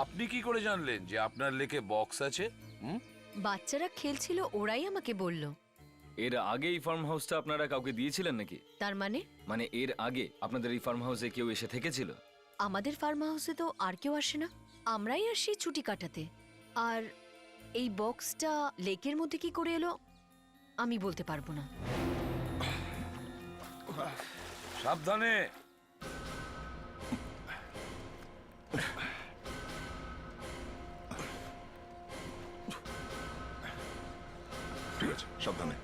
আপনি কি করে জানলেন যে আপনার লেকে বক্স আছে? বাচ্চারা খেলছিল, ওরাই আমাকে বলল। এর আগে এই ফার্ম হাউসটা আপনারা কাউকে দিয়েছিলেন নাকি? তার মানে মানে এর আগে আপনাদের এই ফার্ম হাউসে কেউ এসে থেকেছিল? আমাদের ফার্ম হাউসে তো আর কেউ আসে না, আমরাই আসি ছুটি কাটাতে। আর এই বক্সটা লেকের মধ্যে কি করে এলো আমি বলতে পারবো না। সাবধানে। ঠিক আছে, সাবধানে।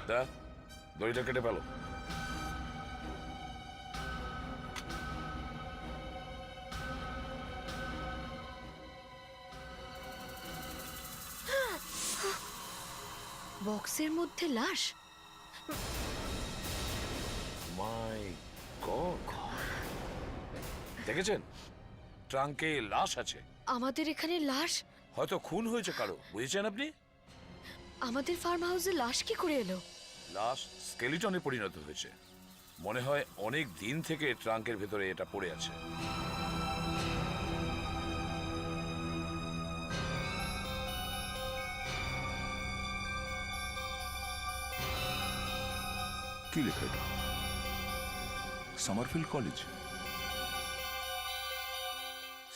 হ্যাঁ, দড়িটা কেটে ফেলো। বক্সের মধ্যে লাশ? মাই গড, দেখেছেন? ট্রাঙ্কে লাশ আছে। আমাদের এখানে লাশ? হয়তো খুন হয়েছে কারো, বুঝেছেন আপনি? আমাদের ফার্ম হাউসে লাশ কি করে এলো? লাশ স্কেলিটনে পরিণত হয়েছে। মনে হয় অনেক দিন থেকে ট্রাঙ্কের ভেতরে এটা পড়ে আছে। কি লেখা এটা? সামারফিল্ড কলেজ।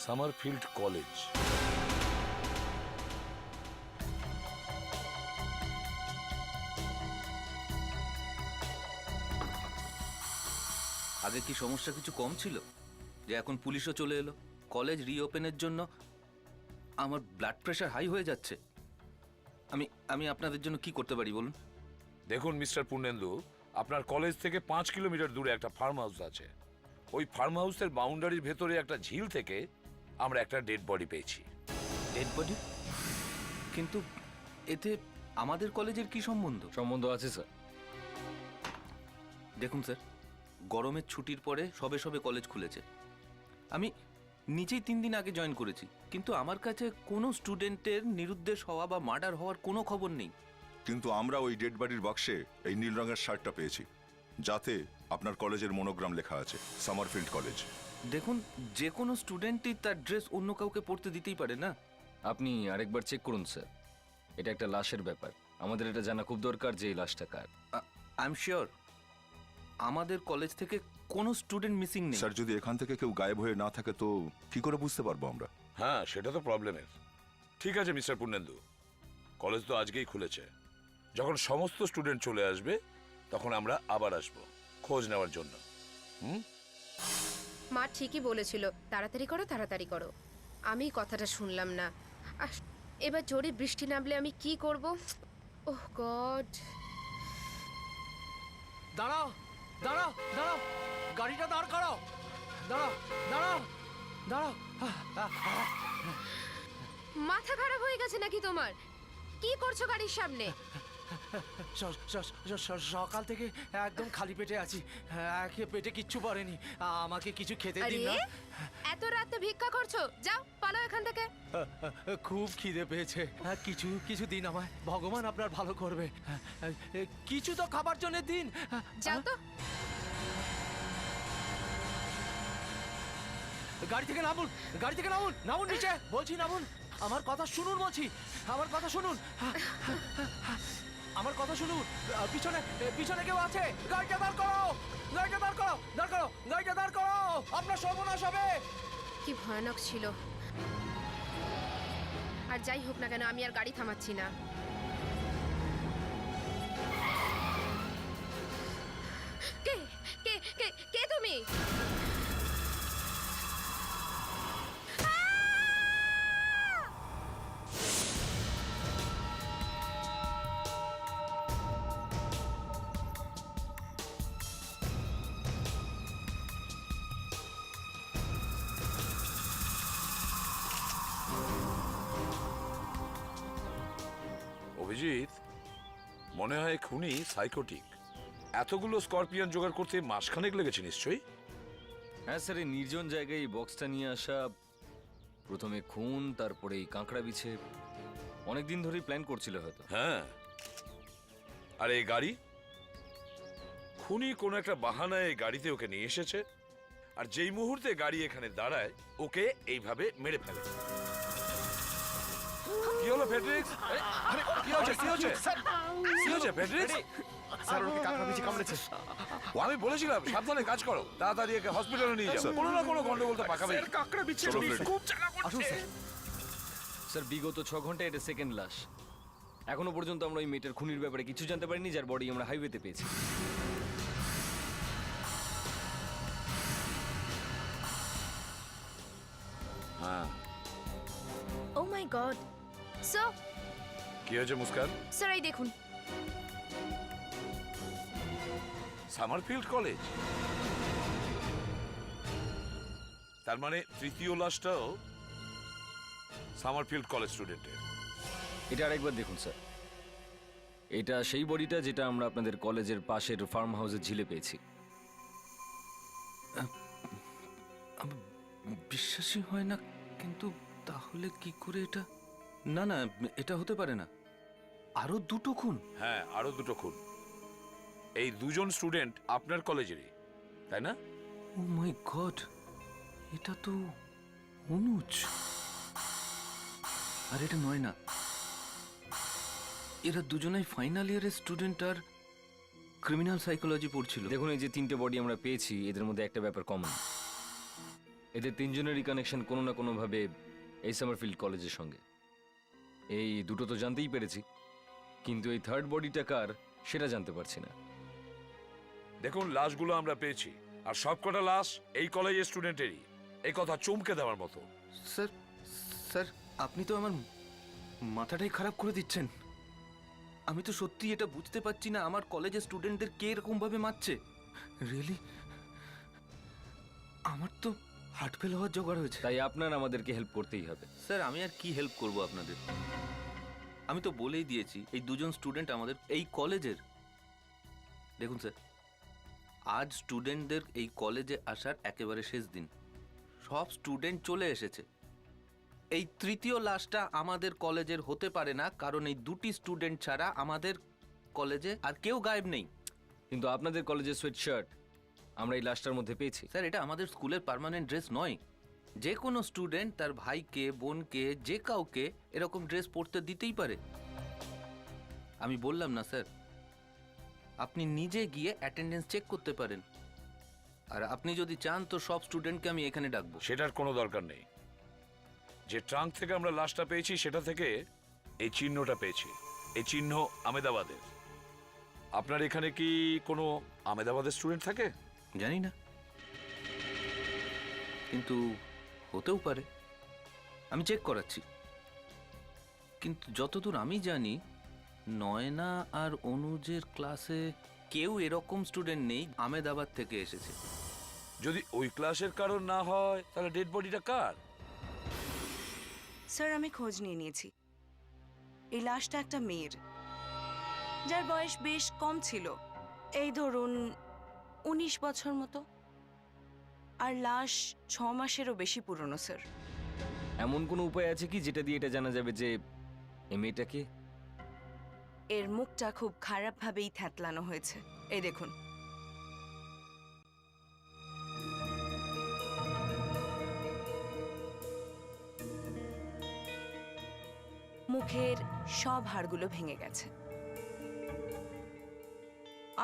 সামারফিল্ড কলেজ। আগে কি সমস্যা কিছু কম ছিল যে এখন পুলিশও চলে এলো? কলেজ রিওপেনের জন্য আমার ব্লাড প্রেশার হাই হয়ে যাচ্ছে। আমি আমি আপনাদের জন্য কি করতে পারি বলুন? দেখুন মিস্টার পূর্ণেন্দু, আপনার কলেজ থেকে 5 কিলোমিটার দূরে একটা ফার্ম হাউস আছে। ওই ফার্ম হাউসের বাউন্ডারির ভেতরে একটা ঝিল থেকে আমরা একটা ডেড বডি পেয়েছি। Dead body? কিন্তু এতে আমাদের কলেজের কি সম্বন্ধ? সম্বন্ধ আছে স্যার। দেখুন স্যার, গরমের ছুটির পরে সবে সবে কলেজ খুলেছে। আমি নিজেই 3 দিন আগে জয়েন করেছি, কিন্তু আমার কাছে কোনো স্টুডেন্টের নিরুদ্দেশ হওয়া বা মার্ডার হওয়ার কোনো খবর নেই। কিন্তু আমরা ওই ডেড বডির বাক্সে এই নীল রঙের শার্টটা পেয়েছি, যাতে আপনার কলেজের মনোগ্রাম লেখা আছে, সামারফিল্ড কলেজ। দেখুন, যে কোনো স্টুডেন্টই তার ড্রেস অন্য কাউকে পরতে দিতেই পারে না? আপনি আরেকবার চেক করুন স্যার, এটা একটা লাশের ব্যাপার। আমাদের এটা জানা খুব দরকার যে এই লাশটা কার। আই এম শিওর আমাদের কলেজ থেকে কোনো স্টুডেন্ট মিসিং নেই। স্যার, যদি এখান থেকে কেউ গায়েব হয়ে না থাকে তো কি করে বুঝতে পারবো আমরা? হ্যাঁ, সেটা তো প্রবলেমের। ঠিক আছে মিস্টার পূর্ণেন্দু, কলেজ তো আজকেই খুলেছে। যখন সমস্ত স্টুডেন্ট চলে আসবে তখন আমরা আবার আসব খোঁজ নেওয়ার জন্য। মা ঠিকই বলেছিল, তাড়াতাড়ি করো তাড়াতাড়ি করো। আমি কথাটা শুনলাম না। আর এবার জোরে বৃষ্টি নামলে আমি কি করব? ওহ গড! দাঁড়াও দাঁড়াও দাঁড়াও, গাড়িটা দাঁড় করাও। দাঁড়াও দাঁড়াও দাঁড়াও। মাথা খারাপ হয়ে গেছে নাকি তোমার? কি করছো গাড়ির সামনে? সকাল থেকে একদম খালি পেটে আছি, পেটে কিচ্ছু পড়েনি। আমাকে কিছু খেতে আরে দিন না। এত রাতে ভিক্ষা করছো? যাও পালাও এখান থেকে। খুব খিদে পেয়েছে, কিছু কিছু দিন আমায়, ভগবান আপনার ভালো করবে। কিছু তো খাবার জন্য দিন। যাও তো। গাড়ি থেকে নামুন, গাড়ি থেকে নামুন, নামুন নিচে বলছি, নামুন। আমার কথা শুনুন বলছি, আমার কথা শুনুন, আমার কথা শুনুন। পিছনে পিছনে কেউ আছে? গাড়িটা দাঁড় করো, গাড়িটা দাঁড় করো, দাঁড় করো, গাড়িটা দাঁড় করো। আপনার সর্বনাশ হবে। কি ভয়ানক ছিল। আর যাই হোক না কেন, আমি আর গাড়ি থামাচ্ছি না। কে কে কে কে তুমি? অভিজিৎ, মনে হয় খুনি সাইকোটিক। এতগুলো স্করপিয়ন জোগাড় করতে মাসখানেক লেগেছে নিশ্চয়ই। হ্যাঁ স্যার, এই নির্জন জায়গায় এই বক্সটা নিয়ে আসা, প্রথমে খুন, তারপরে এই কাঁকড়া বিছে, অনেকদিন ধরেই প্ল্যান করছিল হয়তো। হ্যাঁ, আর এই গাড়ি খুনি কোনো একটা বাহানায় এই গাড়িতে ওকে নিয়ে এসেছে, আর যেই মুহূর্তে গাড়ি এখানে দাঁড়ায় ওকে এইভাবে মেরে ফেলে। কি হলো ফেডরিক্স? কি হচ্ছে কি হচ্ছে কি হচ্ছে ফেডরিক্স? স্যার ওকে কাকড়া বিছে কামড়েছে। ও, আমি বলেছিলাম সাবধানে কাজ করো, তাড়াতাড়ি একে হসপিটালে নিয়ে যাও, কোনো না কোনো গন্ডগোল তো পাকাবে। কাকড়া বিছে চলো, ফ্রেডি। খুব জ্বালা আসুন করছে। স্যার। স্যার বিগত 6 ঘন্টায় এটা সেকেন্ড লাশ। এখনো পর্যন্ত আমরা ওই মেয়েটার খুনির ব্যাপারে কিছু জানতে পারিনি, যার বডি আমরা হাইওয়েতে পেয়েছি। হ্যাঁ, ও মাই গড। স্যার, কি হয়েছে মুস্কান? স্যার এই দেখুন। সামারফিল্ড কলেজ, তার মানে তৃতীয় লাশটাও সামারফিল্ড কলেজ স্টুডেন্টের। এটা আরেকবার দেখুন স্যার। এটা সেই বডিটা যেটা আমরা আপনাদের কলেজের পাশের ফার্ম হাউসের ঝিলে পেয়েছি। আমার বিশ্বাসই হয় না, কিন্তু তাহলে কি করে এটা? না না, এটা হতে পারে না। আরো দুটো খুন? হ্যাঁ, আরো দুটো খুন। এই দুজন স্টুডেন্ট আপনার কলেজেরই, তাই না? ও মাই গড, এটা তো অনুজ। আর এটা নয় না, এরা দুজনেই ফাইনাল ইয়ারের স্টুডেন্ট আর ক্রিমিনাল সাইকোলজি পড়ছিল। দেখুন, এই যে 3টে বডি আমরা পেয়েছি, এদের মধ্যে একটা ব্যাপার কমন। এদের 3জনেরই কানেকশন কোনো না কোনোভাবে এই সামারফিল্ড কলেজের সঙ্গে। এই দুটো তো জানতেই পেরেছি, কিন্তু এই থার্ড বডিটা কার সেটা জানতে পারছি না। দেখুন, লাশগুলো আমরা পেয়েছি, আর সবকটা লাশ এই কলেজের স্টুডেন্টেরই। এই কথা চমকে দেওয়ার মতো। স্যার, স্যার আপনি তো আমার মাথাটাই খারাপ করে দিচ্ছেন। আমি তো সত্যি এটা বুঝতে পারছি না, আমার কলেজের স্টুডেন্টদের কে এরকম ভাবে মারছে। রিয়েলি আমার তো হার্ট ফেল হওয়ার জোগাড় হয়েছে। তাই আপনার আমাদেরকে হেল্প করতেই হবে। স্যার আমি আর কি হেল্প করব আপনাদের? আমি তো বলেই দিয়েছি এই দুজন স্টুডেন্ট আমাদের এই কলেজের। দেখুন স্যার, আজ স্টুডেন্টদের এই কলেজে আসার একেবারে শেষ দিন। সব স্টুডেন্ট চলে এসেছে। এই তৃতীয় লাশটা আমাদের কলেজের হতে পারে না, কারণ এই দুটি স্টুডেন্ট ছাড়া আমাদের কলেজে আর কেউ গায়েব নেই। কিন্তু আপনাদের কলেজের সোয়েট শার্ট আমরা এই লাশটার মধ্যে পেয়েছি। স্যার এটা আমাদের স্কুলের পার্মানেন্ট ড্রেস নয়। যে কোনো স্টুডেন্ট তার ভাইকে, বোনকে, যে কাউকে এরকম ড্রেস পরতে দিতেই পারে। আমি বললাম না স্যার, আপনি নিজে গিয়ে অ্যাটেন্ডেন্স চেক করতে পারেন। আর আপনি যদি চান তো সব স্টুডেন্টকে আমি এখানে ডাকবো। সেটার কোনো দরকার নেই। যে ট্রাঙ্ক থেকে আমরা লাশটা পেয়েছি সেটা থেকে এই চিহ্নটা পেয়েছি। এই চিহ্ন আমেদাবাদের। আপনার এখানে কি কোনো আমেদাবাদের স্টুডেন্ট থাকে? জানি না, কিন্তু হতেও পারে। আমি চেক করাচ্ছি। কিন্তু যতদূর আমি জানি, নয়না আর অনুজের ক্লাসে কেউ এরকম স্টুডেন্ট নেই আমেদাবাদ থেকে এসেছে। যদি ওই ক্লাসের কারণ না হয় তাহলে ডেড বডিটা কার? স্যার আমি খোঁজ নিয়ে নিয়েছি। এই লাশটা একটা মেয়ের, যার বয়স বেশ কম ছিল, এই ধরুন 19 বছর মতো। আর লাশ 6 মাসেরও বেশি পুরনো স্যার। এমন কোনো উপায় আছে কি যেটা দিয়ে এটা জানা যাবে যে এই মেয়েটাকে? এর মুখটা খুব খারাপভাবেই থ্যাতলানো হয়েছে। এই দেখুন। মুখের সব হাড়গুলো ভেঙে গেছে,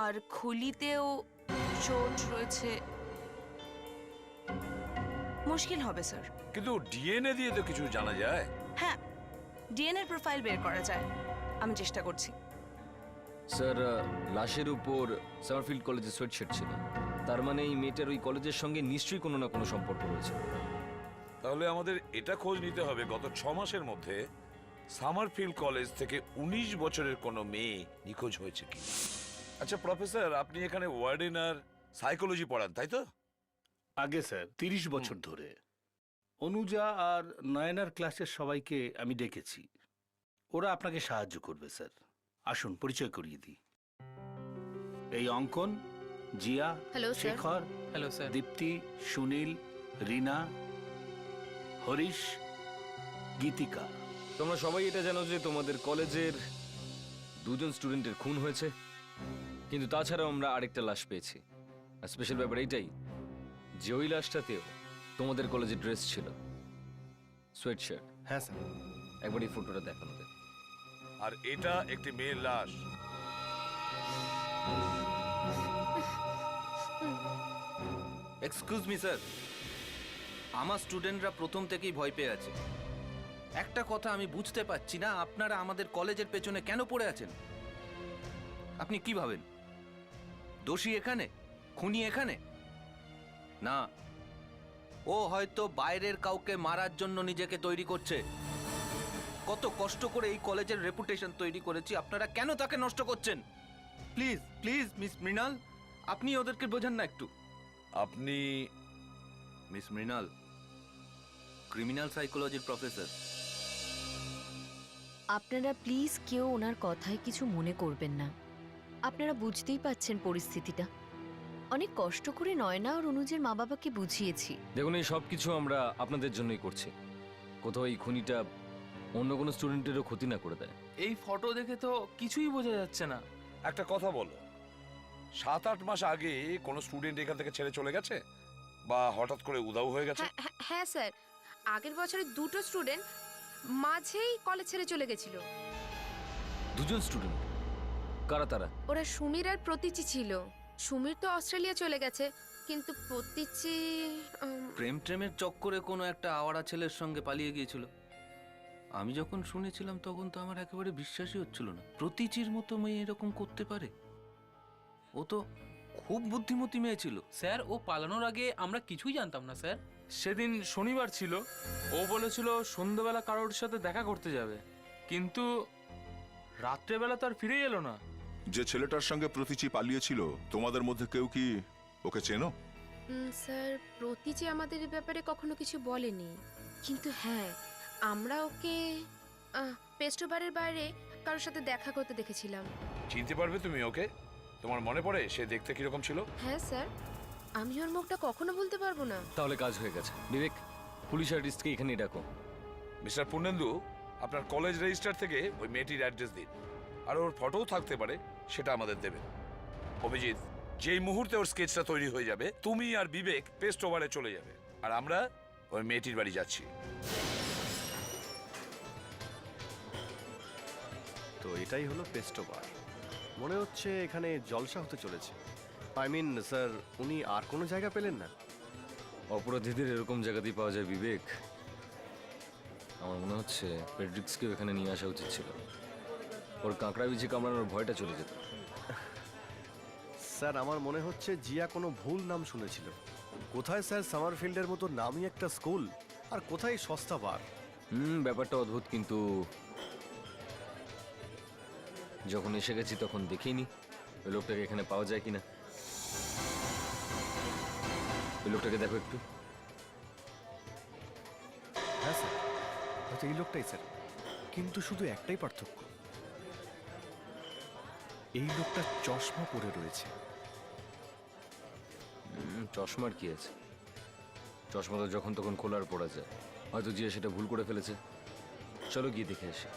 আর খুলিতেও চোট রয়েছে। মুশকিল হবে স্যার। কিন্তু ডিএনএ দিয়ে তো কিছু জানা যায়। হ্যাঁ, ডিএনএ প্রোফাইল বের করা যায়, আমি চেষ্টা করছি। স্যার, লাশের উপর সামারফিল্ড কলেজের সোয়েট শার্ট ছিল, তার মানে এই মেয়েটার ওই কলেজের সঙ্গে নিশ্চয়ই কোনো না কোনো সম্পর্ক রয়েছে। তাহলে আমাদের এটা খোঁজ নিতে হবে গত 6 মাসের মধ্যে সামারফিল্ড কলেজ থেকে 19 বছরের কোনো মেয়ে নিখোঁজ হয়েছে কি। আচ্ছা প্রফেসর, আপনি এখানে ওয়ার্ডেন আর সাইকোলজি পড়ান, তাই তো? আগে স্যার 30 বছর ধরে। অনুজা আর নয়নার ক্লাসের সবাইকে আমি ডেকেছি, ওরা আপনাকে সাহায্য করবে স্যার। আসুন পরিচয় করিয়ে দিই। এই Ankan, Jiya, hello sir. Shekhar, hello sir. Dipti, Sunil, Rina, Harish, Gitika. তোমরা সবাই এটা জানো যে তোমাদের কলেজের 2জন স্টুডেন্টের খুন হয়েছে। কিন্তু তাছাড়াও আমরা আরেকটা লাশ পেয়েছি। আর স্পেশাল ব্যাপার এইটাই যে ওই লাশটাতেও তোমাদের কলেজে ড্রেস ছিল, সোয়েট শার্ট। হ্যাঁ স্যার। একবার এই ফটোটা দেখানো দে। আর এটা একটি মেয়ের লাশ। এক্সকিউজ মি স্যার, আমার স্টুডেন্টরা প্রথম থেকেই ভয় পেয়ে আছে। একটা কথা আমি বুঝতে পারছি না, আপনারা আমাদের কলেজের পেছনে কেন পড়ে আছেন? আপনি কি ভাবেন দোষী এখানে, খুনি এখানে? না, ও হয়তো বাইরের কাউকে মারার জন্য নিজেকে তৈরি করছে। কত কষ্ট করে এই কলেজের রেপুটেশন তৈরি করেছি, আপনারা কেন তাকে নষ্ট করছেন? প্লিজ প্লিজ মিস মৃণাল, আপনি ওদেরকে বোঝান না একটু। আপনি মিস মৃণাল, ক্রিমিনাল সাইকোলজির প্রফেসর। আপনারা প্লিজ কেউ ওনার কথায় কিছু মনে করবেন না। আপনারা বুঝতেই পাচ্ছেন পরিস্থিতিটা। অনেক কষ্ট করে নয়না আর অনুজের মা বাবাকে বুঝিয়েছি। দেখুন, এই সব কিছু আমরা আপনাদের জন্যই করছি। কোথাও এই খুনিটা অন্য কোনো স্টুডেন্টেরও ক্ষতি না করে দেয়। এই ফটো দেখে তো কিছুই বোঝা যাচ্ছে না। একটা কথা বলো, 7-8 মাস আগে কোনো স্টুডেন্ট এখান থেকে ছেড়ে চলে গেছে বা হঠাৎ করে উধাও হয়ে গেছে? হ্যাঁ স্যার, আগের বছরে 2টো স্টুডেন্ট মাঝেই কলেজ ছেড়ে চলে গেছিল। দুজন স্টুডেন্ট? কারা তারা? ওরা সুমির আর প্রতীচি ছিল। সুমির তো অস্ট্রেলিয়া চলে গেছে, কিন্তু প্রতীচি প্রেম ট্রেমের চক্করে কোনো একটা আওয়ারা ছেলের সঙ্গে পালিয়ে গিয়েছিল। আমি যখন শুনেছিলাম তখন তো আমার একেবারে বিশ্বাসই হচ্ছিল না, প্রতীচির মতো মেয়ে এরকম করতে পারে। ও তো খুব বুদ্ধিমতী মেয়ে ছিল। স্যার, ও পালানোর আগে আমরা কিছুই জানতাম না স্যার। সেদিন শনিবার ছিল, ও বলেছিল সন্ধ্যাবেলা কারোর সাথে দেখা করতে যাবে, কিন্তু রাত্রেবেলা তো আর ফিরে এলো না। যে ছেলেটার সঙ্গে প্রতীচি পালিয়েছিল, তোমাদের মধ্যে কেউ কি ওকে চেনো? স্যার, প্রতীচি আমাদের এই ব্যাপারে কখনো কিছু বলেনি, কিন্তু হ্যাঁ, আমরা ওকে পেস্টোবারের বাইরে কারোর সাথে দেখা করতে দেখেছিলাম। চিনতে পারবে তুমি ওকে? তোমার মনে পড়ে সে দেখতে কিরকম ছিল? হ্যাঁ স্যার, আমি ওর মুখটা কখনো ভুলতে পারবো না। তাহলে কাজ হয়ে গেছে। বিবেক, পুলিশ আর্টিস্টকে এখানেই ডাকো। মিস্টার পূর্ণেন্দু, আপনার কলেজ রেজিস্টার থেকে ওই মেয়েটির অ্যাড্রেস দিন, আর ওর ফটোও থাকতে পারে, সেটা আমাদের দেবেন। অভিজিৎ, যেই মুহূর্তে ওর স্কেচটা তৈরি হয়ে যাবে, তুমি আর বিবেক পেস্ট ওভারে চলে যাবে, আর আমরা ওই মেয়েটির বাড়ি যাচ্ছি। তো এটাই হলো পেস্টোবার। মনে হচ্ছে এখানে জলসা হতে চলেছে। আই মিন স্যার, উনি আর কোনো জায়গা পেলেন না? অপরাধীদের এরকম জায়গাতেই পাওয়া যায় বিবেক। আমার মনে হচ্ছে ফ্রেডরিক্সকেও এখানে নিয়ে আসা উচিত ছিল। ওর কাঁকড়া বিছে কামড়ানোর ভয়টা চলে যেত। স্যার, আমার মনে হচ্ছে জিয়া কোনো ভুল নাম শুনেছিল। কোথায় স্যার সামারফিল্ডের মতো নামই একটা স্কুল, আর কোথায় সস্তা বার। ব্যাপারটা অদ্ভুত, কিন্তু যখন এসে গেছি তখন দেখিনি ওই লোকটাকে এখানে পাওয়া যায় কিনা। ওই লোকটাকে দেখো একটু। হ্যাঁ স্যার, হয়তো এই লোকটাই স্যার, কিন্তু শুধু একটাই পার্থক্য, এই লোকটা চশমা পরে রয়েছে। চশমার কি আছে? চশমা তো যখন তখন খোলার পড়া যায়। হয়তো জিয়া সেটা ভুল করে ফেলেছে। চলো গিয়ে দেখে আসি।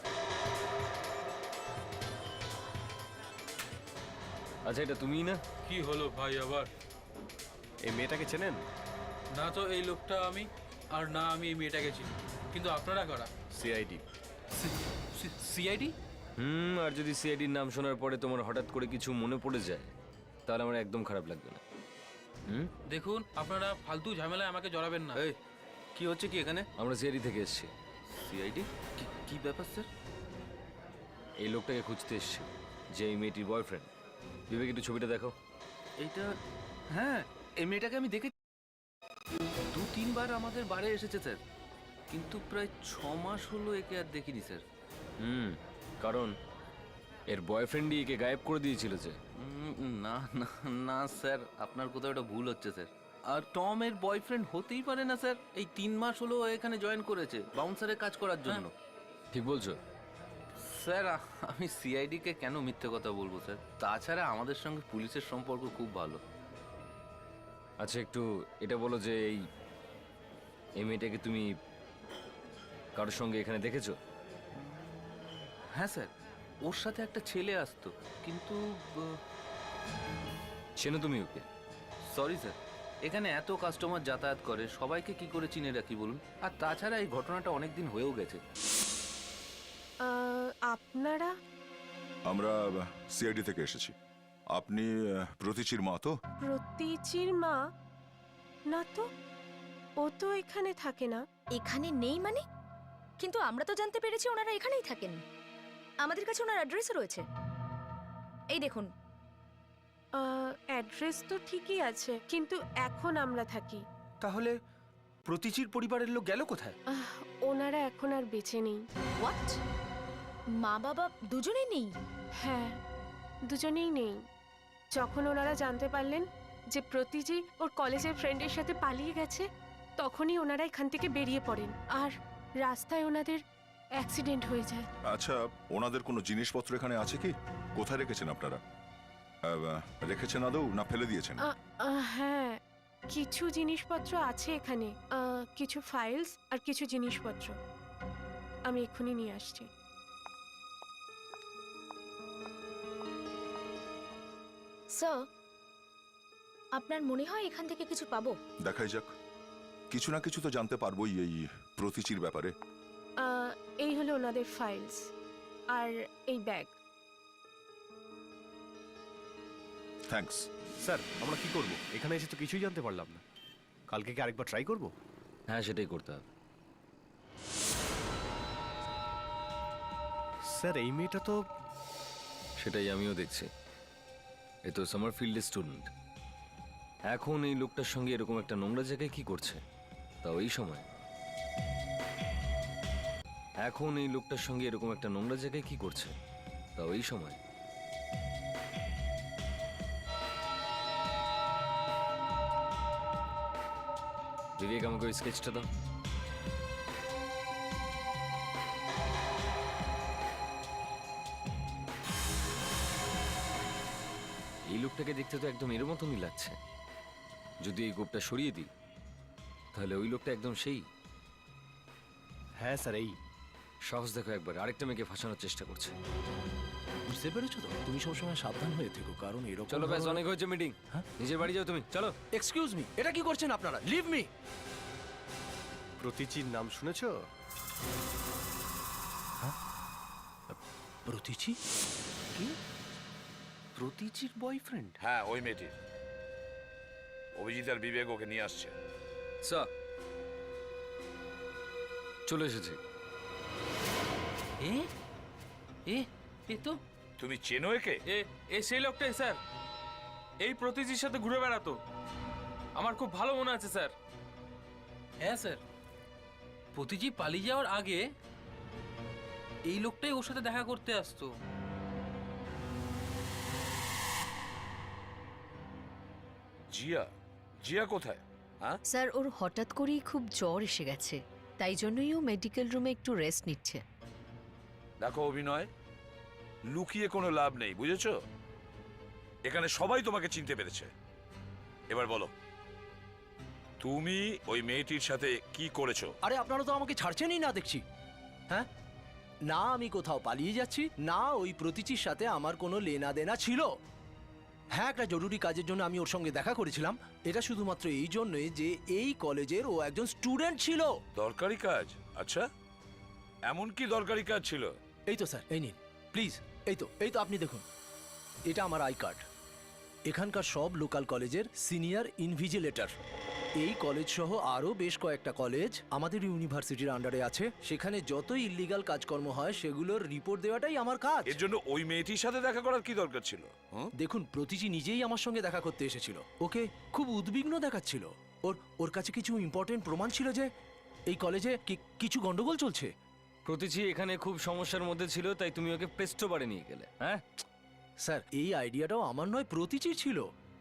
আচ্ছা, এটা তুমিই না? কি হলো ভাই আবার? এই মেয়েটাকে চেনেন? না তো এই লোকটা আমি, আর না আমি এই মেয়েটাকে চিনি। কিন্তু আপনারা কারা? সিআইডি। সিআইডি? আর যদি সিআইডির নাম শোনার পরে তোমার হঠাৎ করে কিছু মনে পড়ে যায়, তাহলে আমার একদম খারাপ লাগবে না। দেখুন, আপনারা ফালতু ঝামেলায় আমাকে জড়াবেন না। এই, কি হচ্ছে কি এখানে? আমরা সিআইডি থেকে এসেছি। সিআইডি? কি ব্যাপার স্যার? এই লোকটাকে খুঁজতে এসেছি, যে এই মেয়েটির বয়ফ্রেন্ড। বিবেক, একটু ছবিটা দেখো। এইটা, হ্যাঁ, এই মেয়েটাকে আমি দেখে 2-3 বার আমাদের বাড়ি এসেছে স্যার, কিন্তু প্রায় 6 মাস হলো একে আর দেখিনি স্যার। কারণ এর বয়ফ্রেন্ডই একে গায়েব করে দিয়েছিল যে। না না না স্যার, আপনার কোথাও একটা ভুল হচ্ছে স্যার। আর টম এর বয়ফ্রেন্ড হতেই পারে না স্যার। এই 3 মাস হলো ও এখানে জয়েন করেছে বাউন্সারে কাজ করার জন্য। ঠিক বলছো স্যার, আমি সিআইডি কে কেন মিথ্যে কথা বলবো স্যার? তাছাড়া আমাদের সঙ্গে পুলিশের সম্পর্ক খুব ভালো। আচ্ছা, একটু এটা বলো যে এই মেয়েটাকে তুমি কারোর সঙ্গে এখানে দেখেছো? হ্যাঁ স্যার, ওর সাথে একটা ছেলে আসতো, কিন্তু চেনো তুমি ওকে? সরি স্যার, এখানে এত কাস্টমার যাতায়াত করে, সবাইকে কি করে চিনে রাখি বলুন? আর তাছাড়া এই ঘটনাটা অনেক দিন হয়েও গেছে। আপনারা? আমরা সিআইডি থেকে এসেছি। আপনি প্রতীচির মা তো? প্রতীচির মা? না তো, ও তো এখানে থাকে না। এখানে নেই মানে? কিন্তু আমরা তো জানতে পেরেছি ওনারা এখানেই থাকেন। আমাদের কাছে ওনার অ্যাড্রেসও রয়েছে, এই দেখুন। অ্যাড্রেস তো ঠিকই আছে, কিন্তু এখন আমরা থাকি। তাহলে প্রতীচির পরিবারের লোক গেল কোথায়? ওনারা এখন আর বেঁচে নেই। হোয়াট? মা বাবা দুজনেই নেই? হ্যাঁ, দুজনেই নেই। যখন ওনারা জানতে পারলেন যে প্রতীজি ওর কলেজের ফ্রেন্ডের সাথে পালিয়ে গেছে, তখনই ওনারা এখান থেকে বেরিয়ে পড়েন, আর রাস্তায় ওনাদের অ্যাক্সিডেন্ট হয়ে যায়। আচ্ছা, ওনাদের কোনো জিনিসপত্র এখানে আছে কি? কোথায় রেখেছেন আপনারা? রেখেছেন আদৌ না ফেলে দিয়েছেন? হ্যাঁ, কিছু জিনিসপত্র আছে এখানে, কিছু ফাইলস আর কিছু জিনিসপত্র। আমি এক্ষুনি নিয়ে আসছি। স্যার, আপনার মনে হয় এখান থেকে কিছু পাবো? দেখাই যাক, কিছু না কিছু তো জানতে পারবোই এই প্রতীচির ব্যাপারে। এই হলো ওনাদের ফাইলস আর এই ব্যাগ। থ্যাঙ্কস। স্যার, আমরা কি করব? এখানে এসে তো কিছুই জানতে পারলাম না। কালকে কি আরেকবার ট্রাই করব? হ্যাঁ, সেটাই করতে হবে। স্যার, এই মেয়েটা তো... সেটাই আমিও দেখছি। এ তো সামারফিল্ডের স্টুডেন্ট। এখন এই লোকটার সঙ্গে এরকম একটা নোংরা জায়গায় কি করছে, তাও এই সময়? এখন এই লোকটার সঙ্গে এরকম একটা নোংরা জায়গায় কি করছে, তাও এই সময়? বিবেক, আমাকে ওই স্কেচটা দাও। এই লোকটাকে দেখতে তো একদম এর মতনই লাগছে। যদি এই গোপটা সরিয়ে দিই, তাহলে ওই লোকটা একদম সেই। হ্যাঁ স্যার, এই সাহস দেখো একবার, আরেকটা মেয়েকে ফাঁসানোর চেষ্টা করছে। বুঝতে পেরেছো তো? তুমি সবসময় সাবধান হয়ে থেকো, কারণ এরকম... চলো ব্যাস, অনেক হয়েছে মিটিং। হ্যাঁ? নিজের বাড়ি যাও তুমি, চলো। এক্সকিউজ মি, এটা কি করছেন আপনারা? Leave me! প্রতীচির নাম শুনেছো? প্রতীচি? কি? প্রতীচির বয়ফ্রেন্ড? হ্যাঁ, ওই মেয়েটির। অভিজিৎ আর বিবেক ওকে নিয়ে আসছে। স্যার, চলে এসেছি। এ এ এ তো তুমি চেনো একে? এ সেই লোকটাই স্যার, এই প্রতীচির সাথে ঘুরে বেড়াতো। আমার খুব ভালো মনে আছে স্যার। হ্যাঁ স্যার, প্রতিজি পালিয়ে যাওয়ার আগে এই লোকটাই ওর সাথে দেখা করতে আসতো। জিয়া? জিয়া কোথায়? হ্যাঁ, স্যার, ওর হঠাৎ করেই খুব জ্বর এসে গেছে, তাই জন্যই ও মেডিকেল রুমে একটু রেস্ট নিচ্ছে। দেখো অভিনয়, লুকিয়ে কোনো লাভ নেই, বুঝেছো? এখানে সবাই তোমাকে চিনতে পেরেছে। এবার বলো, তুমি ওই মেয়েটির সাথে কি করেছো? আরে আপনারা তো আমাকে ছাড়ছেনই না দেখছি। হ্যাঁ, না আমি কোথাও পালিয়ে যাচ্ছি, না ওই প্রতীচির সাথে আমার কোনো লেনা দেনা ছিল। হ্যাঁ, একটা জরুরি কাজের জন্য আমি ওর সঙ্গে দেখা করেছিলাম। এটা শুধুমাত্র এই জন্যই যে এই কলেজের ও একজন স্টুডেন্ট ছিল। দরকারি কাজ? আচ্ছা, এমন কি দরকারি কাজ ছিল? এই তো স্যার, এই নিন প্লিজ। এই তো আপনি দেখুন, এটা আমার আই কার্ড। এখানকার সব লোকাল কলেজের সিনিয়র ইনভিজিলেটর। এই কলেজ সহ আরও বেশ কয়েকটা কলেজ আমাদের ইউনিভার্সিটির আন্ডারে আছে। সেখানে যত ইল্লিগাল কাজকর্ম হয় সেগুলোর রিপোর্ট দেওয়াটাই আমার কাজ। এর জন্য ওই মেয়েটির সাথে দেখা করার কি দরকার ছিল? দেখুন, প্রতীচি নিজেই আমার সঙ্গে দেখা করতে এসেছিল। ওকে খুব উদ্বিগ্ন দেখাচ্ছিল। ওর কাছে কিছু ইম্পর্টেন্ট প্রমাণ ছিল যে এই কলেজে কিছু গন্ডগোল চলছে। প্রতীচি এখানে খুব সমস্যার মধ্যে ছিল, তাই তুমি ওকে প্রেস্টো বারে নিয়ে গেলে। হ্যাঁ স্যার, এই আইডিয়াটাও আমার নয়, প্রতীচির ছিল।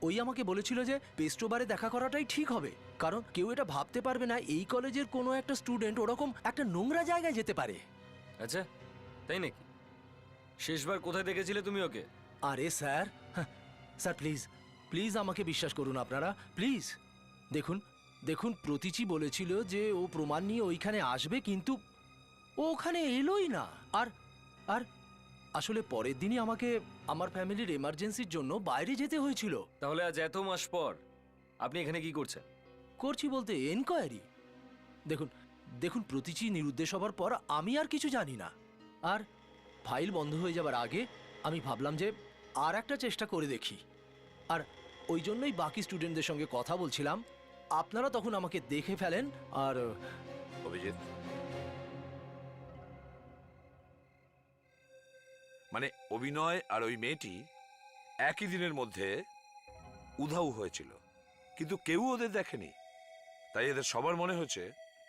ওই আমাকে বলেছিল যে পেস্টোবারে দেখা করাটাই ঠিক হবে, কারণ কেউ এটা ভাবতে পারবে না এই কলেজের কোনো একটা স্টুডেন্ট ওরকম একটা নোংরা জায়গায় যেতে পারে। আচ্ছা, তাই নাকি? শেষবার কোথায় দেখেছিলে তুমি ওকে? আরে স্যার, স্যার প্লিজ প্লিজ আমাকে বিশ্বাস করুন আপনারা, প্লিজ। দেখুন প্রতীচি বলেছিল যে ও প্রমাণ নিয়ে ওইখানে আসবে, কিন্তু ও ওখানে এলোই না। আর আসলে পরের দিনই আমাকে আমার ফ্যামিলির এমার্জেন্সির জন্য বাইরে যেতে হয়েছিল। তাহলে আজ এত মাস পর আপনি এখানে কি করছেন? করছি বলতে এনকোয়ারি। দেখুন দেখুন প্রতিচি নিরুদ্দেশ হবার পর আমি আর কিছু জানি না। আর ফাইল বন্ধ হয়ে যাবার আগে আমি ভাবলাম যে আর একটা চেষ্টা করে দেখি। আর ওই জন্যই বাকি স্টুডেন্টদের সঙ্গে কথা বলছিলাম। আপনারা তখন আমাকে দেখে ফেলেন। আর অভিজিৎ, মানে অভিনয় আর ওই মেয়েটি একই দিনের মধ্যে উধাও হয়েছিল, কিন্তু কেউ ওদের দেখেনি। তাই এদের সবার মনে হয়েছে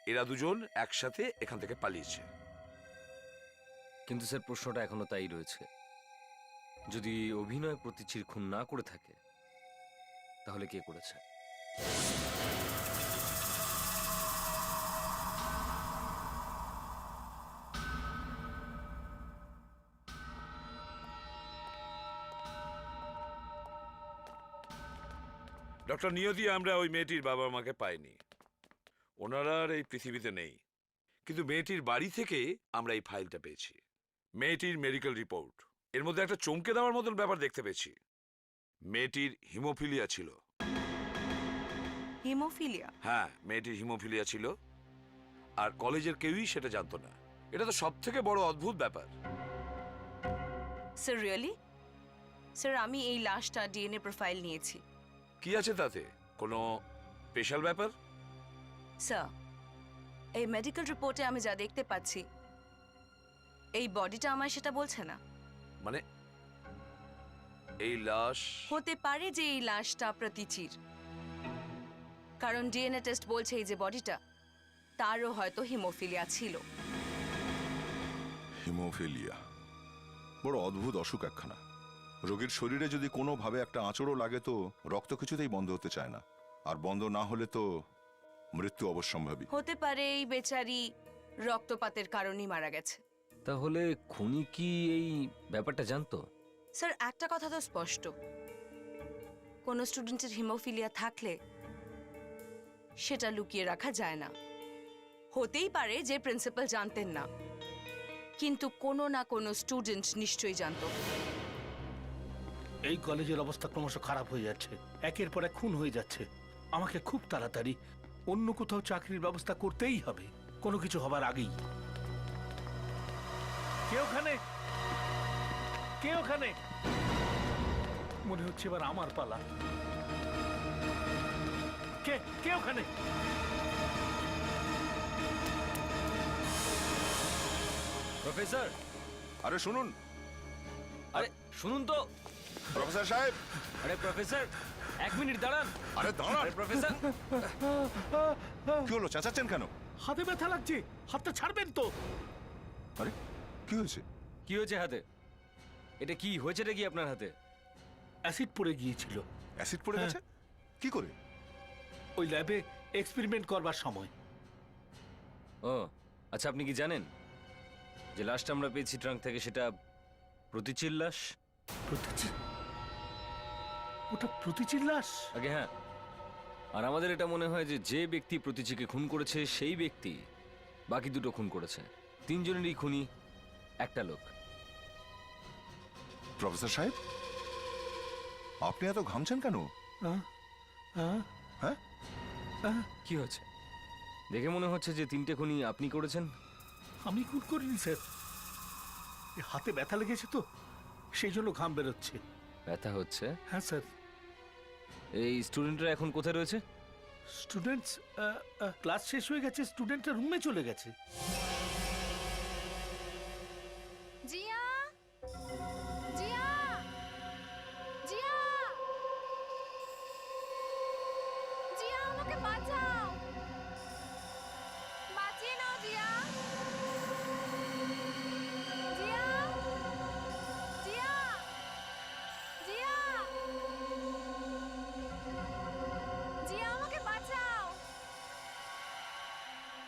এরা দুজন একসাথে এখান থেকে পালিয়েছে। কিন্তু স্যার প্রশ্নটা এখনো তাই রয়েছে, যদি অভিনয় প্রতিচির খুন না করে থাকে তাহলে কে করেছে? ডক্টর নিয়তি, আমরা ওই মেয়েটির বাবা মাকে পাইনি, ওনারা আর এই পৃথিবীতে নেই। কিন্তু মেয়েটির বাড়ি থেকে আমরা এই ফাইলটা পেয়েছি, মেয়েটির মেডিকেল রিপোর্ট। এর মধ্যে একটা চমকে দেওয়ার মতন ব্যাপার দেখতে পেয়েছি। মেয়েটির হিমোফিলিয়া ছিল। হিমোফিলিয়া? হ্যাঁ, মেয়েটির হিমোফিলিয়া ছিল, আর কলেজের কেউই সেটা জানতো না। এটা তো সব থেকে বড় অদ্ভুত ব্যাপার। Sir really? স্যার আমি এই লাশটা ডিএনএ প্রোফাইল নিয়েছি। কি আছে তাতে? কোনো স্পেশাল ব্যাপার? স্যার, এই মেডিকেল রিপোর্টে আমি যা দেখতে পাচ্ছি, এই বডিটা আমায় সেটা বলছে না। মানে এই লাশ? হতে পারে যে এই লাশটা প্রতিচির, কারণ ডিএনএ টেস্ট বলছে এই যে বডিটা, তারও হয়তো হিমোফিলিয়া ছিল। হিমোফিলিয়া বড় অদ্ভুত অসুখ একখানা। রোগীর শরীরে যদি কোনোভাবে একটা আঁচড়ও লাগে তো রক্ত কিছুতেই বন্ধ হতে চায় না, আর বন্ধ না হলে তো মৃত্যু অবশ্যম্ভাবী। হতে পারে এই বেচারি রক্তপাতের কারণেই মারা গেছে। তাহলে খুনি কি এই ব্যাপারটা জানতো? স্যার একটা কথা তো স্পষ্ট, কোনো স্টুডেন্টের হিমোফিলিয়া থাকলে সেটা লুকিয়ে রাখা যায় না। হতেই পারে যে প্রিন্সিপাল জানতেন না, কিন্তু কোনো না কোনো স্টুডেন্ট নিশ্চয়ই জানতো। এই কলেজের অবস্থা ক্রমশ খারাপ হয়ে যাচ্ছে, একের পর এক খুন হয়ে যাচ্ছে। আমাকে খুব তাড়াতাড়ি অন্য কোথাও চাকরির ব্যবস্থা করতেই হবে, কোনো কিছু হবার আগেই। কে ওখানে? কে ওখানে? মনে হচ্ছে এবার আমার পালা। কে কে ওখানে? প্রফেসর! আরে শুনুন, আরে শুনুন তো প্রফেসর সাহেব। আরে প্রফেসর, 1 মিনিট দাঁড়ান। আরে দাঁড়ান। আরে প্রফেসর! কি হলো, চেঁচাচ্ছেন কেন? হাতে ব্যথা লাগছে, হাতটা ছাড়বেন তো। আরে কি হয়েছে? কি হয়েছে হাতে? এটা কি হয়েছেটা কি আপনার হাতে? অ্যাসিড পড়ে গিয়েছিল। অ্যাসিড পড়ে গেছে? কি করে? ওই ল্যাবে এক্সপেরিমেন্ট করবার সময়। ও আচ্ছা, আপনি কি জানেন যে লাশটা আমরা পেয়েছি ট্রাঙ্ক থেকে সেটা প্রতিচির লাশ? প্রতিচি? ওটা প্রতিচির লাশ? আগে হ্যাঁ। আর আমাদের এটা মনে হয় যে যে ব্যক্তি প্রতিচিকে খুন করেছে সেই ব্যক্তি বাকি দুটো খুন করেছে। 3 জনেরই খুনি একটা লোক। প্রফেসর সাহেব, আপনি এত ঘামছেন কেন? হ্যাঁ, কি হচ্ছে? দেখে মনে হচ্ছে যে 3টে খুনি আপনি করেছেন। আমি খুন করিনি স্যার, হাতে ব্যথা লেগেছে তো সেই জন্য ঘাম বেরোচ্ছে। ব্যথা হচ্ছে? হ্যাঁ স্যার। এই স্টুডেন্টরা এখন কোথায় রয়েছে? স্টুডেন্টস ক্লাস শেষ হয়ে গেছে, স্টুডেন্টরা রুমে চলে গেছে। জিয়া, জিয়া, জিয়া, জিয়া আমাকে বাঁচাও, বাঁচিয়ে নাও জিয়া, জিয়া, জিয়া, জিয়া, জিয়া আমাকে বাঁচাও,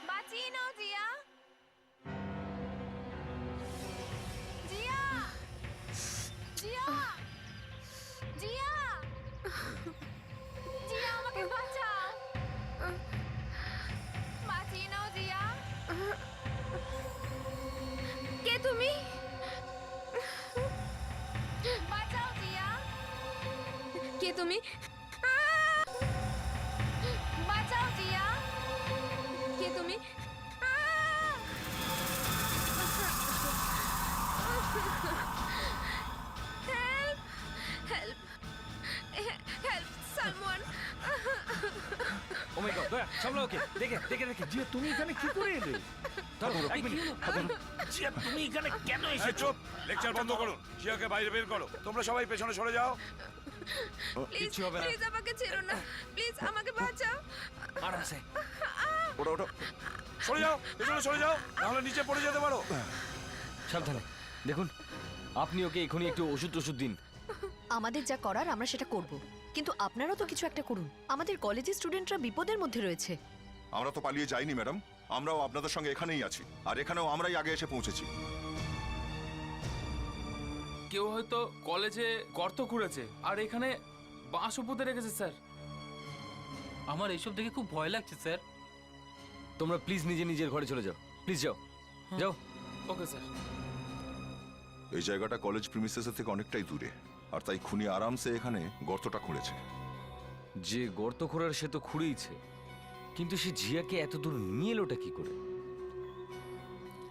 বাঁচিয়ে নাও জিয়া, জিয়া, জিয়া, জিয়া, জিয়া আমাকে বাঁচাও। মাই গড দয়া সামলা ওকে দেখে দেখে দেখে জিয়া তুমি এখানে কি করে এলে? এক মিনিট, জিয়া তুমি এখানে কেন এই এসেছো? চুপ, লেকচার বন্ধ করুন। জিয়াকে বাইরে বের করো। তোমরা সবাই পেছনে সরে যাও। কিচ্ছু হবে না প্লিজ আমাকে ছেড়ো না, প্লিজ আমাকে বাঁচাও। আরামসে ওটা ওটা সরে যাও, পেছনে সরে যাও, নাহলে নিচে পড়ে যেতে পারো। সাবধানে দেখুন আপনি ওকে এখনই একটু ওষুধ টষুধ দিন। আমাদের যা করার আমরা সেটা করব, কিন্তু আপনারাও তো কিছু একটা করুন। আমাদের কলেজের স্টুডেন্টরা বিপদের মধ্যে রয়েছে। আমরা তো পালিয়ে যাইনি ম্যাডাম, আমরাও আপনাদের সঙ্গে এখানেই আছি, আর এখানেও আমরাই আগে এসে পৌঁছেছি। কেউ হয়তো কলেজে গর্ত খুঁড়েছে আর এখানে বাঁশও পুঁতে রেখেছে স্যার। আমার এইসব দেখে খুব ভয় লাগছে স্যার। তোমরা প্লিজ নিজের ঘরে চলে যাও, প্লিজ যাও যাও। Okay sir. এই জায়গাটা কলেজ প্রিমিসেস থেকে অনেকটাই দূরে, আর তাই খুনি আরামসে এখানে গর্তটা খুঁড়েছে। যে গর্ত খোঁড়ার সে তো খুঁড়েইছে, কিন্তু সে জিয়াকে এত দূর নিয়ে এলোটা কি করে?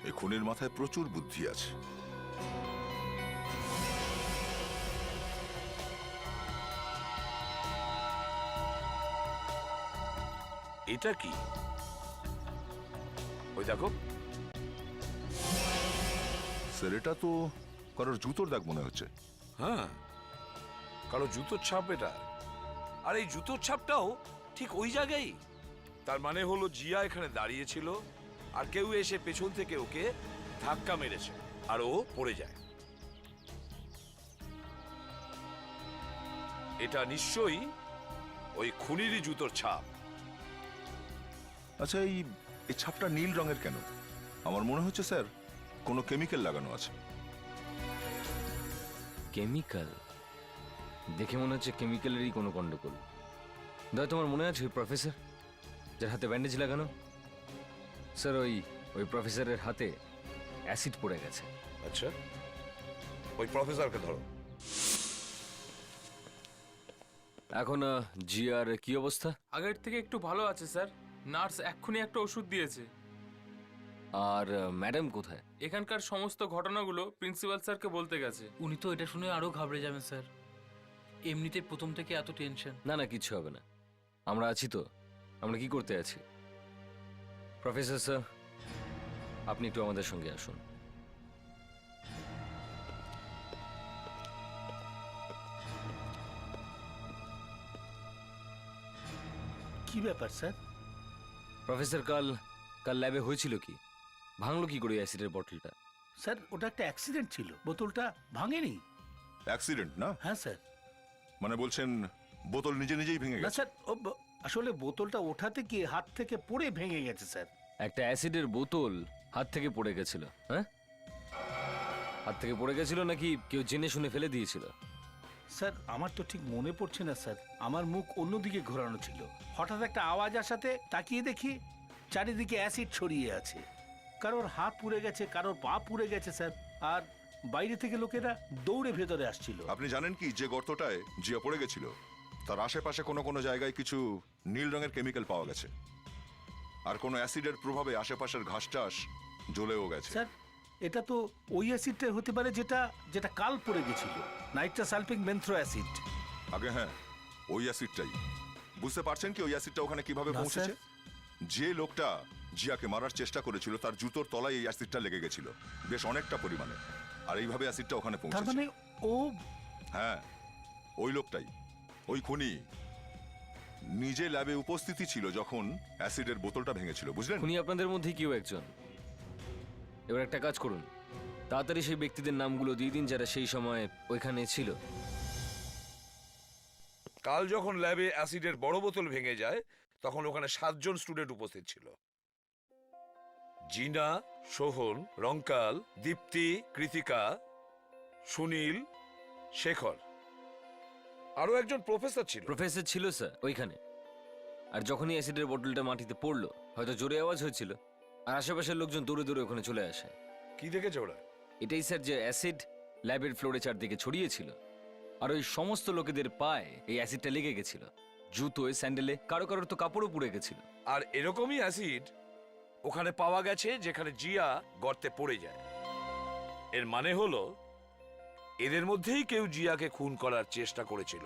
এই খুনির মাথায় প্রচুর বুদ্ধি আছে। এটা কি? ওই দেখো, স্যার এটা তো কারোর জুতোর দাগ মনে হচ্ছে। হ্যাঁ, কারো জুতোর ছাপ এটা। আর এই জুতোর ছাপটাও ঠিক ওই জায়গায়। তার মানে হলো জিয়া এখানে দাঁড়িয়ে ছিল, আর কেউ এসে পেছন থেকে ওকে ধাক্কা মেরেছে, আর ও পড়ে যায়। এটা নিশ্চয়ই ওই খুনিরই জুতোর ছাপ। আচ্ছা এই এই ছাপটা নীল রঙের কেন? আমার মনে হচ্ছে স্যার কোনো কেমিক্যাল লাগানো আছে। কেমিক্যাল? দেখে মনে হচ্ছে কেমিক্যালেরই কোনো গন্ডগোল। দয়া তোমার মনে আছে ওই প্রফেসর যার হাতে ব্যান্ডেজ লাগানো? স্যার ওই প্রফেসরের হাতে অ্যাসিড পড়ে গেছে। আচ্ছা, ওই প্রফেসরকে ধরো। এখন জিয়ার কি অবস্থা? আগের থেকে একটু ভালো আছে স্যার। নার্স এক্ষুনি একটা ওষুধ দিয়েছে। আর ম্যাডাম কোথায়? এখানকার সমস্ত ঘটনাগুলো প্রিন্সিপাল স্যারকে বলতে গেছে। উনি তো এটা শুনে আরো ঘাবড়ে যাবেন স্যার। এমনিতে প্রথম থেকে এত টেনশন। না না কিচ্ছু হবে না, আমরা আছি তো। আমরা কি করতে আছি? প্রফেসর স্যার আপনি একটু আমাদের সঙ্গে আসুন। কি ব্যাপার স্যার? প্রফেসর কাল ল্যাবে হয়েছিল কি? ভাঙলো কি করে অ্যাসিডের বটলটা? স্যার ওটা একটা অ্যাক্সিডেন্ট ছিল, বোতলটা ভাঙেনি। অ্যাক্সিডেন্ট না? হ্যাঁ স্যার। মানে বলছেন বোতল নিজেই ভেঙে না গেছে? স্যার, আসলে বোতলটা ওঠাতে গিয়ে হাত থেকে পড়ে ভেঙে গেছে স্যার। একটা অ্যাসিডের বোতল হাত থেকে পড়ে গেছিল? হ্যাঁ, হাত থেকে পড়ে গেছিল নাকি কেউ জেনে শুনে ফেলে দিয়েছিল? স্যার আমার তো ঠিক মনে পড়ছে না স্যার, আমার মুখ অন্যদিকে ঘোরানো ছিল। হঠাৎ একটা আওয়াজ আসাতে তাকিয়ে দেখি চারিদিকে অ্যাসিড ছড়িয়ে আছে। কারোর হাত পুড়ে গেছে, কারোর পা পুড়ে গেছে স্যার। আর বাইরে থেকে লোকেরা দৌড়ে ভেতরে আসছিল। আপনি জানেন কি যে গর্তটায় জিয়া পড়ে গেছিল তার আশেপাশে কোনো জায়গায় কিছু নীল রঙের কেমিক্যাল পাওয়া গেছে, আর কোনো অ্যাসিডের প্রভাবে আশেপাশের ঘাস টাস জ্বলেও গেছে। স্যার এটা তো ওই অ্যাসিডটাই হতে পারে যেটা কাল পড়ে গেছিল, নাইট্রাসালফিক বেনথ্রো অ্যাসিড। আগে হ্যাঁ, ওই অ্যাসিডটাই। বুঝতে পারছেন কি ওই অ্যাসিডটা ওখানে কিভাবে না, পৌঁছেছে? স্যার। যে লোকটা জিয়াকে মারার চেষ্টা করেছিল তার জুতোর তলায় এই অ্যাসিডটা লেগে গেছিল বেশ অনেকটা পরিমাণে, আর এইভাবে অ্যাসিডটা ওখানে তার পৌঁছেছে। মানে ও হ্যাঁ, ওই লোকটাই, ওই খুনি নিজে ল্যাবে উপস্থিতি ছিল যখন অ্যাসিডের বোতলটা ভেঙেছিল, বুঝলেন? উনি আপনাদের মধ্যে কেউ একজন। এবার একটা কাজ করুন, তাড়াতাড়ি সেই ব্যক্তিদের নামগুলো দিয়ে দিন যারা সেই সময় ওইখানে ছিল। কাল যখন ল্যাবে অ্যাসিডের বড় বোতল ভেঙে যায় তখন ওখানে 7 জন স্টুডেন্ট উপস্থিত ছিল। জিনা, সোহন, রঙ্কাল, দীপ্তি, কৃতিকা, সুনীল, শেখর, আরো একজন প্রফেসর ছিল। প্রফেসর ছিল স্যার ওইখানে। আর যখনই অ্যাসিডের বোতলটা মাটিতে পড়লো, হয়তো জোরে আওয়াজ হয়েছিল, আর আশেপাশের লোকজন দৌড়ে দৌড়ে ওখানে চলে আসে। কি দেখেছে ওরা? এটাই স্যার যে অ্যাসিড ল্যাবের ফ্লোরে চারদিকে ছড়িয়েছিল, আর ওই সমস্ত লোকেদের পায়ে এই অ্যাসিডটা লেগে গেছিল, জুতোয়, স্যান্ডেলে, কারো কারোর তো কাপড়ও পুড়ে গেছিল। আর এরকমই অ্যাসিড ওখানে পাওয়া গেছে যেখানে জিয়া গর্তে পড়ে যায়। এর মানে হলো এদের মধ্যেই কেউ জিয়াকে খুন করার চেষ্টা করেছিল,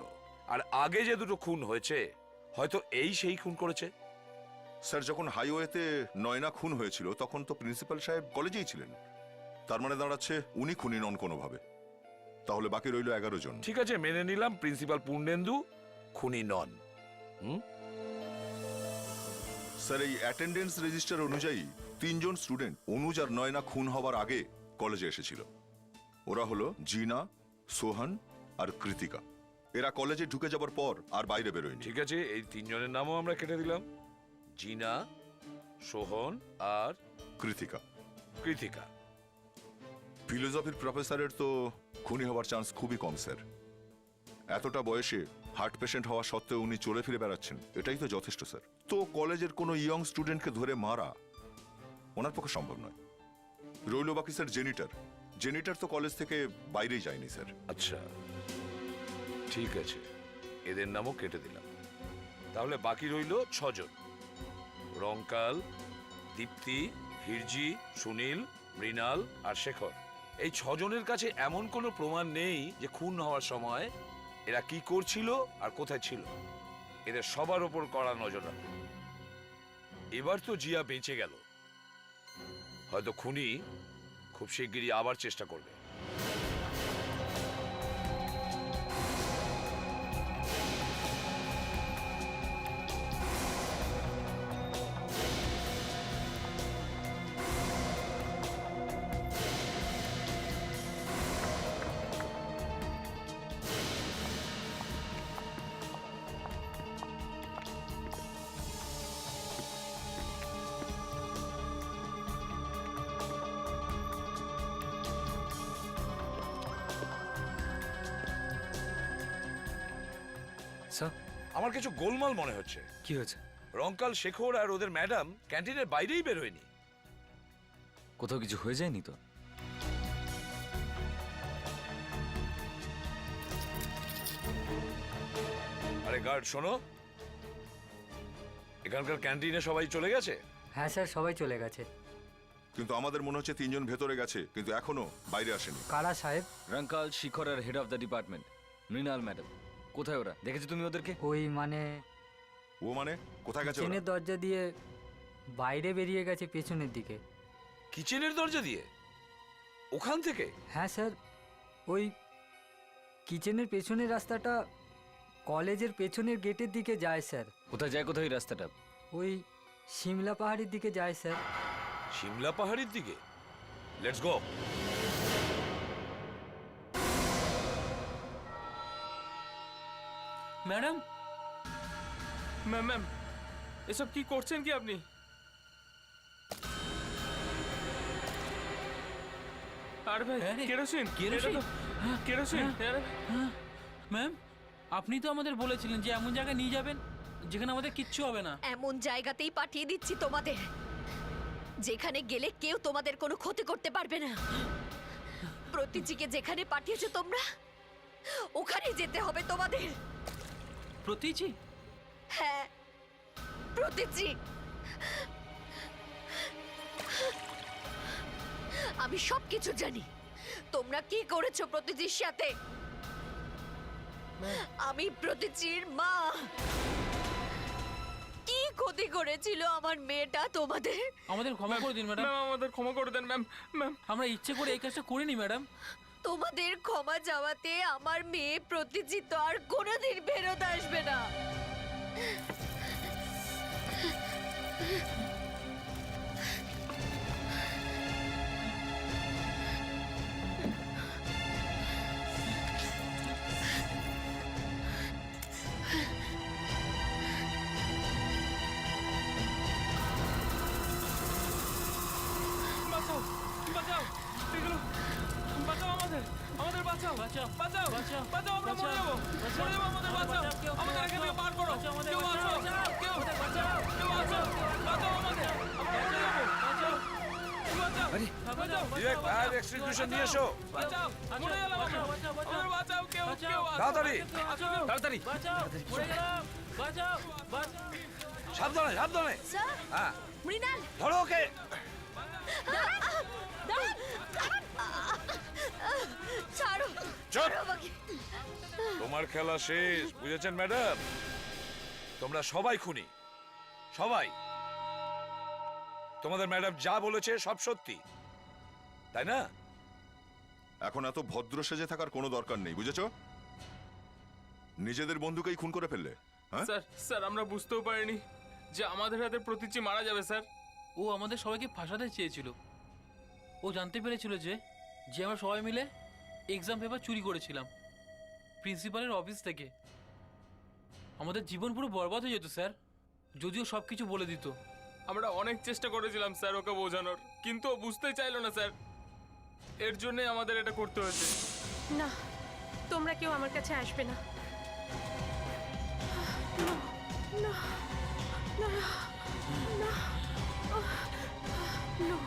আর আগে যে দুটো খুন হয়েছে হয়তো এই সেই খুন করেছে। স্যার যখন হাইওয়েতে নয়না খুন হয়েছিল তখন তো প্রিন্সিপাল সাহেব কলেজেই ছিলেন। তার মানে দাঁড়াচ্ছে উনি খুনি নন কোনোভাবে। তাহলে বাকি রইল 11 জন। ঠিক আছে, মেনে নিলাম প্রিন্সিপাল পূর্ণেন্দু খুনি নন। স্যার এই অ্যাটেন্ডেন্স রেজিস্টার অনুযায়ী 3 জন স্টুডেন্ট অনুজ আর নয়না খুন হওয়ার আগে কলেজে এসেছিল। ওরা হলো জিনা, সোহান আর কৃতিকা। এরা কলেজে ঢুকে যাবার পর আর বাইরে বেরোয়নি। ঠিক আছে, এই 3 জনের নামও আমরা কেটে দিলাম, জিনা, সোহন আর কৃতিকা। কৃতিকা। ফিলোসফির প্রফেসরের তো খুনি হওয়ার চান্স খুবই কম স্যার। এতটা বয়সে হার্ট পেশেন্ট হওয়া সত্ত্বেও উনি চলে ফিরে বেড়াচ্ছেন, এটাই তো যথেষ্ট স্যার। তো কলেজের কোনো ইয়ং স্টুডেন্টকে ধরে মারা ওনার পক্ষে সম্ভব নয়। রইল বাকি স্যার জেনিটার। জেনিটার তো কলেজ থেকে বাইরেই যায়নি স্যার। আচ্ছা ঠিক আছে, এদের নামও কেটে দিলাম। তাহলে বাকি রইল 6 জন, রঙ্কাল, দীপ্তি, হিরজি, সুনীল, মৃণাল আর শেখর। এই 6 জনের কাছে এমন কোনো প্রমাণ নেই যে খুন হওয়ার সময় এরা কি করছিল আর কোথায় ছিল। এদের সবার ওপর কড়া নজর রাখুন। এবার তো জিয়া বেঁচে গেল, হয়তো খুনি খুব শিগগিরই আবার চেষ্টা করবে। স্যার, আমার কিছু গোলমাল মনে হচ্ছে। কি হয়েছে? রঙ্কাল, শেখর আর ওদের ম্যাডাম ক্যান্টিনের বাইরেই বেরোয়নি। কোথাও কিছু হয়ে যায়নি তো? আরে গার্ড শোনো, এখানকার ক্যান্টিনে সবাই চলে গেছে? হ্যাঁ স্যার, সবাই চলে গেছে। কিন্তু আমাদের মনে হচ্ছে 3 জন ভেতরে গেছে, কিন্তু এখনো বাইরে আসেনি। কারা সাহেব? রঙ্কাল, শিখর আর head of the department Mrinal madam. কোথায় ওরা? দেখেছো তুমি ওদেরকে? ওই মানে ও মানে কোথায় গেছে ওরা? কিচেনের দরজা দিয়ে বাইরে বেরিয়ে গেছে পেছনের দিকে। কিচেনের দরজা দিয়ে? ওখান থেকে? হ্যাঁ স্যার, ওই কিচেনের পেছনের রাস্তাটা কলেজের পেছনের গেটের দিকে যায় স্যার। কোথায় যায়, কোথায় ওই রাস্তাটা? ওই সিমলা পাহাড়ের দিকে যায় স্যার। সিমলা পাহাড়ের দিকে? Let's go. Madam, ma'am ma'am, এসব কি করছেন কি আপনি? আরে ভাই, আরে, কেরোসিন কেরোসিন? কেরোসিন। ম্যাম, আপনি তো আমাদের বলেছিলেন যে এমন জায়গায় নিয়ে যাবেন যেখানে আমাদের কিচ্ছু হবে না। এমন জায়গাতেই পাঠিয়ে দিচ্ছি তোমাদের, যেখানে গেলে কেউ তোমাদের কোনো ক্ষতি করতে পারবে না। প্রতিজিকে যেখানে পাঠিয়েছো তোমরা, ওখানে যেতে হবে তোমাদের। প্রতিজি? হ্যাঁ, প্রতিজি। আমি সবকিছু জানি। তোমরা কি করেছো প্রতিজির সাথে। আমি প্রতিজির মা। কি ক্ষতি করেছিল আমার মেয়েটা তোমাদের। আমাদের ক্ষমা করে দিন ম্যাডাম। ম্যাম আমাদের ক্ষমা করে দেন ম্যাম। ম্যাম আমরা ইচ্ছে করে এই কাজটা করিনি ম্যাডাম। তোমাদের ক্ষমা চাওয়াতে আমার মেয়ে প্রতিজি তো আর কোনোদিন ফেরত আসবে না। বাঁচাও, বাঁচাও, এগুলো বাঁচাও, আমাদের আমাদের বাঁচাও, বাঁচাও, বাঁচাও, বাঁচাও, বাঁচাও, আমরা মরে যাবো, বাঁচাও, মরে যাবো, আমাদের বাঁচাও, কেউ আমাদের এখান থেকে বার করো, বাঁচাও, আমাদের কেউ বাঁচাও, বাঁচাও, কেউ বাঁচাও, কেউ বাঁচাও, বাঁচাও আমাদের, আমরা মরে যাবো, বাঁচাও, বাঁচাও, বাঁচাও, ডিরেক্ট ফায়ার এক্সটিংগুইশার নিয়ে এসো। বাঁচাও, মরে গেলাম আমরা, আমাদের বাঁচাও, কেউ কেউ তাড়াতাড়ি, তাড়াতাড়ি। বাঁচাও, মরে গেলাম, বাঁচাও, বাঁচাও। সাবধানে সাবধানে। স্যার, হ্যাঁ, মৃণাল, ধরো ওকে। ছাড়ো, চুপ। ছাড়ো আমাকে। তোমার খেলা শেষ, বুঝেছেন ম্যাডাম? তোমরা সবাই খুনি, সবাই। তোমাদের ম্যাডাম যা বলেছে সব সত্যি, তাই না? এখন এত ভদ্র সেজে থাকার কোনো দরকার নেই, বুঝেছো? নিজেদের বন্ধুকেই খুন করে ফেললে, হ্যাঁ? স্যার স্যার আমরা বুঝতেও পারিনি যে আমাদের হাতে প্রতীচি মারা যাবে স্যার। ও আমাদের সবাইকে ফাঁসাতে চেয়েছিল। ও জানতে পেরেছিল যে যে আমরা সবাই মিলে এক্সাম পেপার চুরি করেছিলাম প্রিন্সিপালের অফিস থেকে। আমাদের জীবন পুরো বরবাদ হয়ে যেত স্যার, যদিও সব কিছু বলে দিত। আমরা অনেক চেষ্টা করেছিলাম স্যার ওকে বোঝানোর, কিন্তু ও বুঝতেই চাইলো না স্যার। এর জন্যই আমাদের এটা করতে হয়েছে। না, তোমরা কেউ আমার কাছে আসবে না। না, না, না, no,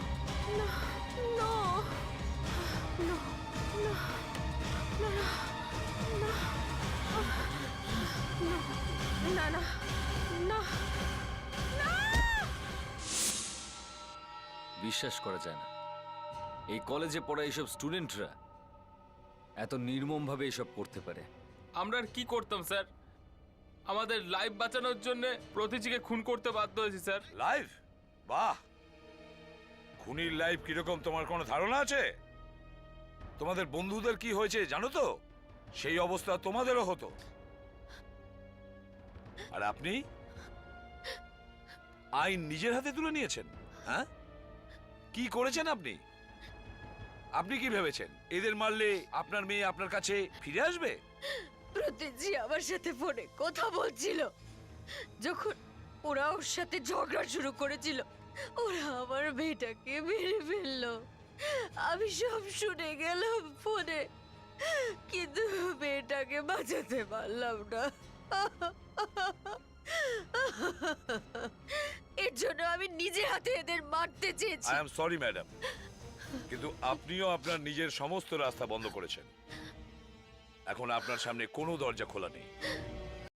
no, no, no, no, no, no, না, না, না, না। বিশ্বাস করা যায় না এই কলেজে পড়া এইসব স্টুডেন্টরা এত নির্মমভাবে এসব করতে পারে। আমরা আর কি করতাম স্যার? আমাদের লাইফ বাঁচানোর জন্য প্রতীচিকে খুন করতে বাধ্য হয়েছি স্যার। লাইফ? বাহ, খুনির লাইফ কিরকম তোমার কোনো ধারণা আছে? তোমাদের বন্ধুদের কি হয়েছে জানো তো? সেই অবস্থা তোমাদেরও হতো। আর আপনি আইন নিজের হাতে তুলে নিয়েছেন। হ্যাঁ, কি করেছেন আপনি? আপনি কি ভেবেছেন এদের মারলে আপনার মেয়ে আপনার কাছে ফিরে আসবে? প্রতীচি আমার সাথে ফোনে কথা বলছিল যখন ওরা ওর সাথে ঝগড়া শুরু করেছিল। ওরা আমার মেয়েটাকে মেরে ফেললো। আমি সব শুনে গেলাম ফোনে, কিন্তু মেয়েটাকে বাঁচাতে পারলাম না। এর জন্য আমি নিজে হাতে এদের মারতে চেয়েছি। আই এম সরি ম্যাডাম, কিন্তু আপনিও আপনার নিজের সমস্ত রাস্তা বন্ধ করেছেন। এখন আপনার সামনে কোনো দরজা খোলা নেই।